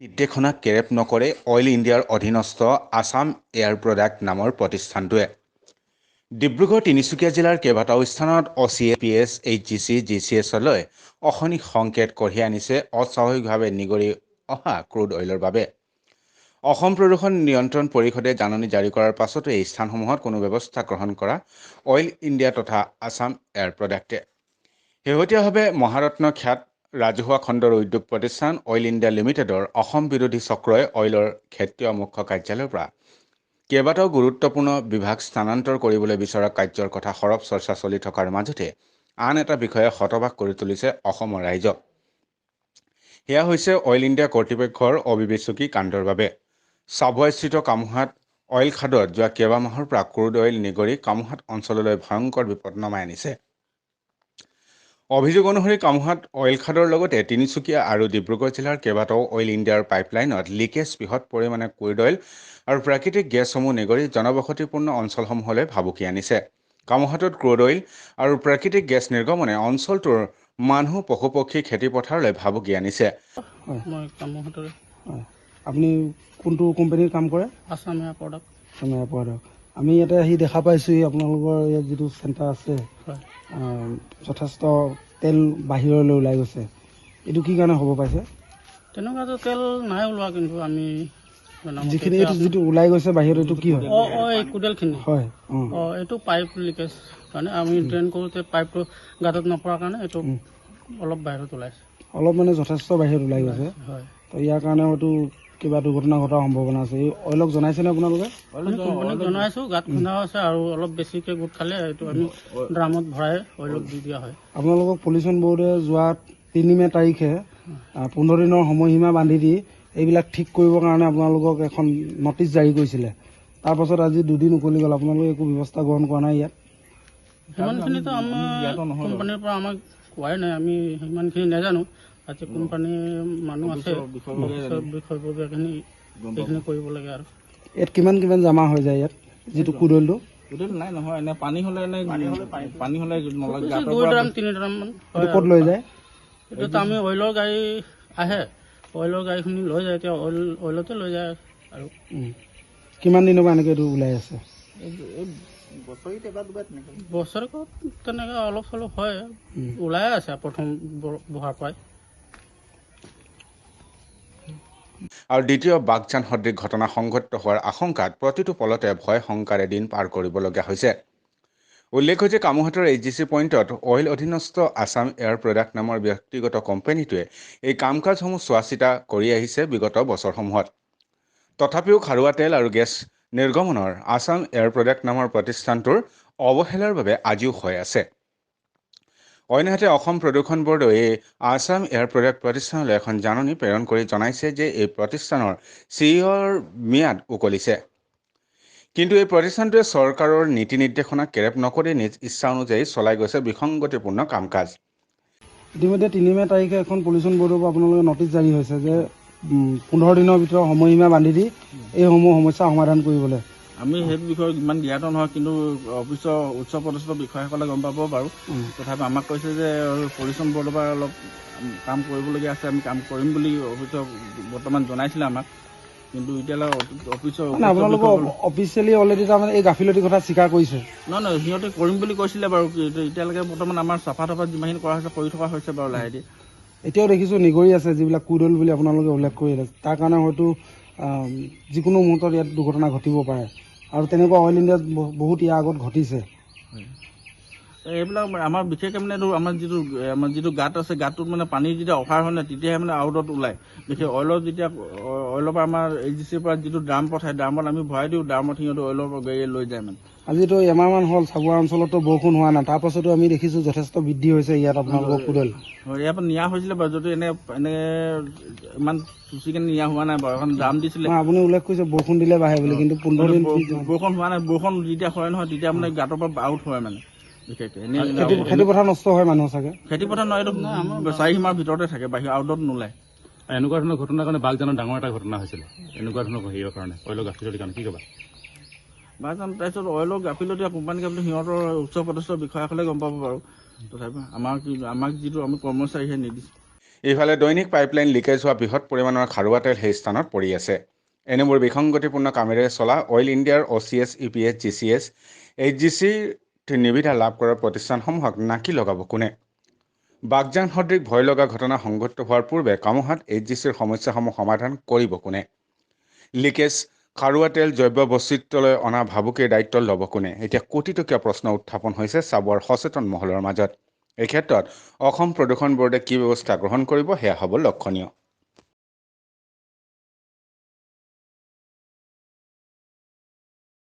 নিৰ্দেশনাক কেৰেপ নকৰে অইল ইণ্ডিয়াৰ অধীনস্থ আছাম এয়াৰ প্ৰডাক্ট নামৰ প্ৰতিষ্ঠানটোৱে। ডিব্ৰুগড় তিনিচুকীয়া জিলাৰ কেইবাটাও স্থানত OCAPS, HGC, GCS-লৈ অশনি সংকেত কঢ়িয়াই আনিছে অস্বাভাৱিকভাৱে নিগৰি অহা ক্ৰুড অইলৰ বাবে। অসম প্ৰদূষণ নিয়ন্ত্ৰণ পৰিষদে জাননী জাৰি কৰাৰ পাছতো এই স্থানসমূহত কোনো ব্যৱস্থা গ্ৰহণ কৰা অইল ইণ্ডিয়া তথা আছাম এয়াৰ প্ৰডাক্টে। শেহতীয়াভাৱে মহাৰত্ন খ্যাত ৰাজহুৱা খণ্ডৰ উদ্যোগ প্ৰতিষ্ঠান অইল ইণ্ডিয়া লিমিটেডৰ অসম বিৰোধী চক্ৰই অইলৰ ক্ষেত্ৰীয় মুখ্য কাৰ্যালয়ৰ পৰা কেইবাটাও গুৰুত্বপূৰ্ণ বিভাগ স্থানান্তৰ কৰিবলৈ বিচৰা কাৰ্যৰ কথা সৰব চৰ্চা চলি থকাৰ মাজতে আন এটা বিষয়ে হতবাক কৰি তুলিছে অসমৰ ৰাইজক। সেয়া হৈছে অইল ইণ্ডিয়া কৰ্তৃপক্ষৰ অবিবেচকী কাণ্ডৰ বাবে। চাবুৱাস্থিত কামুহাট অইল খাদত যোৱা কেইবামাহৰ পৰা ক্ৰুড অইল নিগৰি কামুহাট অঞ্চললৈ ভয়ংকৰ বিপদ নমাই আনিছে। অভিযোগ অনুসৰি কামুহাট অইল খাদৰ লগতে তিনিচুকীয়া আৰু ডিব্ৰুগড় জিলাৰ কেইবাটাও অইল ইণ্ডিয়াৰ পাইপলাইনত লিকেজ বৃহৎ পৰিমাণে ক্ৰুড অইল আৰু প্ৰাকৃতিক গেছসমূহ নিগৰি জনবসতিপূৰ্ণ অঞ্চলসমূহলৈ ভাবুকি আনিছে। কামুহাটত ক্ৰুড অইল আৰু প্ৰাকৃতিক গেছ নিৰ্গমনে অঞ্চলটোৰ মানুহ পশুপক্ষী খেতিপথাৰলৈ ভাবুকি আনিছে। মই কামুহাটৰে। আপুনি কোনটো কোম্পানীৰ কাম কৰে? Assam air product. Assam air product. আমি ইয়াতে আহি দেখা পাইছোঁ আপোনালোকৰ ইয়াত যিটো চেণ্টাৰ আছে যথেষ্ট তেল বাহিৰলৈ ওলাই গৈছে। এইটো কি কাৰণে হ'ব পাইছে? তেনেকুৱাতো তেল নাই ওলোৱা, কিন্তু আমি যিখিনি এইটো যিটো ওলাই গৈছে বাহিৰত এইটো কি হয়? এই কুডেলখিনি হয়। এইটো পাইপ লিকেজ কাৰণে আমি ড্ৰেইন কৰোঁতে পাইপটো গাঁতত নপৰাৰ কাৰণে এইটো অলপ বাহিৰত ওলাইছে। অলপ মানে যথেষ্ট বাহিৰত ওলাই গৈছে। হয়। তো ইয়াৰ কাৰণে হয়তো কিবা দুৰ্ঘটনা ঘটাৰ সম্ভাৱনা আছে। এই অইলক জনাইছেনে আপোনালোকে? কোম্পানীক জনাইছোঁ, গাঁত খুন্দা হৈছে আৰু অলপ বেছিকৈ গোট খালে এইটো আমি ড্ৰামত ভৰাই অইলক দি দিয়া হয়। আপোনালোকক পলিউশ্যন বৰ্ডে যোৱা 3 মে তাৰিখে 15 দিনৰ সময়সীমা বান্ধি দি এইবিলাক ঠিক কৰিবৰ কাৰণে আপোনালোকক এখন নটিচ জাৰি কৰিছিলে। তাৰপাছত আজি 2 দিন উকলি গ'ল, আপোনালোকে একো ব্যৱস্থা গ্ৰহণ কৰা নাই ইয়াত? সিমানখিনিতো আমাৰ কোম্পানীৰ পৰা আমাক কোৱাই নাই, আমি সিমানখিনি নাজানো। আজি কোম্পানীৰ মানুহ আছে, বিষয়ববীয়াখিনি সেইখিনি কৰিব লাগে। আৰু ইয়াত কিমান জমা হৈ যায় ইয়াত যিটো ক্ৰুড অইলটো? নাই নহয়, এনে পানী হ'লে 2 ড্ৰাম 3 ড্ৰাম মান। ক'ত লৈ যায়? এইটোতো আমি অইলৰ গাড়ী আহে, অইলৰ গাড়ীখিনি লৈ যায়, এতিয়া অইলতে লৈ যায়। আৰু কিমান দিনৰ পৰা এনেকৈ এইটো ওলাই আছে? বছৰেকত তেনেকৈ অলপ চলপ হয়, ওলাই আছে প্ৰথম বহাৰ পৰাই। আৰু দ্বিতীয় বাগজান সদৃশ ঘটনা সংঘটিত হোৱাৰ আশংকাত প্ৰতিটো পলতে ভয় শংকাৰে দিন পাৰ কৰিবলগীয়া হৈছে। উল্লেখ্য যে কামুহাটৰ HGC পইণ্টত অইল অধীনস্থ আছাম এয়াৰ প্ৰডাক্ট নামৰ ব্যক্তিগত কোম্পানীটোৱে এই কাম কাজসমূহ চোৱা চিতা কৰি আহিছে বিগত বছৰসমূহত। তথাপিও খাৰুৱা তেল আৰু গেছ নিৰ্গমনৰ আছাম এয়াৰ প্ৰডাক্ট নামৰ প্ৰতিষ্ঠানটোৰ অৱহেলাৰ বাবে আজিও হৈ আছে। অন্যহাতে অসম প্ৰদূষণ বৰ্ডে এই আছাম এয়াৰ প্ৰডাক্ট প্ৰতিষ্ঠানলৈ এখন জাননী প্ৰেৰণ কৰি জনাইছে যে এই প্ৰতিষ্ঠানৰ CEOৰ ম্যাদ উকলিছে। কিন্তু এই প্ৰতিষ্ঠানটোৱে চৰকাৰৰ নীতি নিৰ্দেশনাক কেৰেপ নকৰি নিজ ইচ্ছা অনুযায়ী চলাই গৈছে বিসংগতিপূৰ্ণ কাম কাজ। ইতিমধ্যে 3 মে তাৰিখে এখন পলিউশ্যন বৰ্ডৰ পৰা আপোনালোকে নটিচ জাৰি হৈছে যে 15 দিনৰ ভিতৰত সময়সীমা বান্ধি দি এইসমূহ সমস্যা সমাধান কৰিবলৈ। আমি সেইটো বিষয়ে ইমান জ্ঞাত নহয়, কিন্তু অফিচৰ উচ্চ পদস্থ বিষয়াসকলে গম পাব বাৰু। তথাপি আমাক কৈছে যে পলিউশ্যন বৰ্ডৰ পৰা অলপ কাম কৰিবলগীয়া আছে, আমি কাম কৰিম বুলি অফিচৰ বৰ্তমান জনাইছিলে আমাক। কিন্তু এতিয়ালৈ অফিচৰ আপোনালোকৰ অফিচিয়েলি অলৰেডি তাৰমানে এই গাফিলতিৰ কথা স্বীকাৰ কৰিছে? নহয়, সিহঁতে কৰিম বুলি কৈছিলে বাৰু। এতিয়ালৈকে বৰ্তমান আমাৰ চাফা যিমানখিনি কৰা হৈছে কৰি থকা হৈছে বাৰু লাহেদি। এতিয়াও দেখিছোঁ নিগৰি আছে যিবিলাক ক্ৰুড অইল বুলি আপোনালোকে উল্লেখ কৰি আছে। তাৰ কাৰণে হয়তো যিকোনো মুহূৰ্তত ইয়াত দুৰ্ঘটনা ঘটিব পাৰে, আৰু তেনেকুৱা অইল ইণ্ডিয়াত বহুত ইয়াৰ আগত ঘটিছে। এইবিলাক আমাৰ বিশেষকৈ মানে আমাৰ যিটো গাঁত আছে, গাঁতটোত মানে পানী যেতিয়া অভাৰ হয় না, তেতিয়াহে মানে আউটত ওলায়। বিশেষ অইলৰ যেতিয়া অইলৰ পৰা আমাৰ HGCৰ পৰা যিটো ড্ৰাম পঠায়, ড্ৰামত আমি ভৰাই দিওঁ, ড্ৰামত সিহঁতে অইলৰ গাড়ীয়ে লৈ যায় মানে। আজিতো এমাহমান হ'ল চাবুৱা অঞ্চলতো বৰষুণ হোৱা নাই, তাৰপাছতো আমি দেখিছোঁ যথেষ্ট বৃদ্ধি হৈছে ইয়াত আপোনালোকৰ ক্ৰুড অইল। ইয়াৰ পৰা নিয়া হৈছিলে বাৰু, যদি এনে ইমান চুচিকেনে নিয়া হোৱা নাই বাৰু। এখন ড্ৰাম দিছিলে। আপুনি উল্লেখ কৰিছে বৰষুণ দিলে বাঢ়ে বুলি, কিন্তু 15 দিন বৰষুণ হোৱা নাই। বৰষুণ যেতিয়া হয় নহয়, তেতিয়া মানে গাঁতৰ পৰা আউট হয় মানে। বিশেষকৈ খেতি পথাৰ নষ্ট হয় মানুহৰ চাগে? খেতি পথাৰ নহয়, এইটো 4 সীমাৰ ভিতৰতে থাকে, বাহিৰ আউটত নোলায়। এনেকুৱা ধৰণৰ ঘটনাৰ কাৰণে বাগজানৰ ডাঙৰ এটা ঘটনা হৈছিলে, এনেকুৱা ধৰণৰ হেৰিৰ কাৰণে অইলৰ গাফিলতিৰ কাৰণে কি ক'বা? বাগজান তাৰপিছত অইলৰ গাফিলতি কোম্পানী গাফিলতি সিহঁতৰ উচ্চ পদস্থ বিষয়াসকলে গম পাব বাৰু। তথাপিও আমাক যিটো আমি কৰ্মচাৰীহে নিদিছে। ইফালে দৈনিক পাইপলাইন লিকেজ হোৱা বৃহৎ পৰিমাণৰ খাৰুৱা তেল সেই স্থানত পৰি আছে। এনেবোৰ বিসংগতিপূৰ্ণ কামেৰে চলা অইল ইণ্ডিয়াৰ OCS, EPS, GCS, HGCৰ নিবিদা লাভ কৰা প্ৰতিষ্ঠানসমূহক নাকি লগাব কোনে? বাগজান সদৃশ ভয় লগা ঘটনা সংঘটিত হোৱাৰ পূৰ্বে কামোহাত HGCৰ সমস্যাসমূহ সমাধান কৰিব কোনে? লিকেজ, খাৰুৱা তেল, জৈৱ বৈচিত্ৰ্যলৈ অনা ভাবুকিৰ দায়িত্ব ল'ব কোনে? এতিয়া কোটিটকীয়া প্ৰশ্ন উত্থাপন হৈছে চাবুৱাৰ সচেতন মহলৰ মাজত। এই ক্ষেত্ৰত অসম প্ৰদূষণ বৰ্ডে কি ব্যৱস্থা গ্ৰহণ কৰিব সেয়া হ'ব লক্ষণীয়।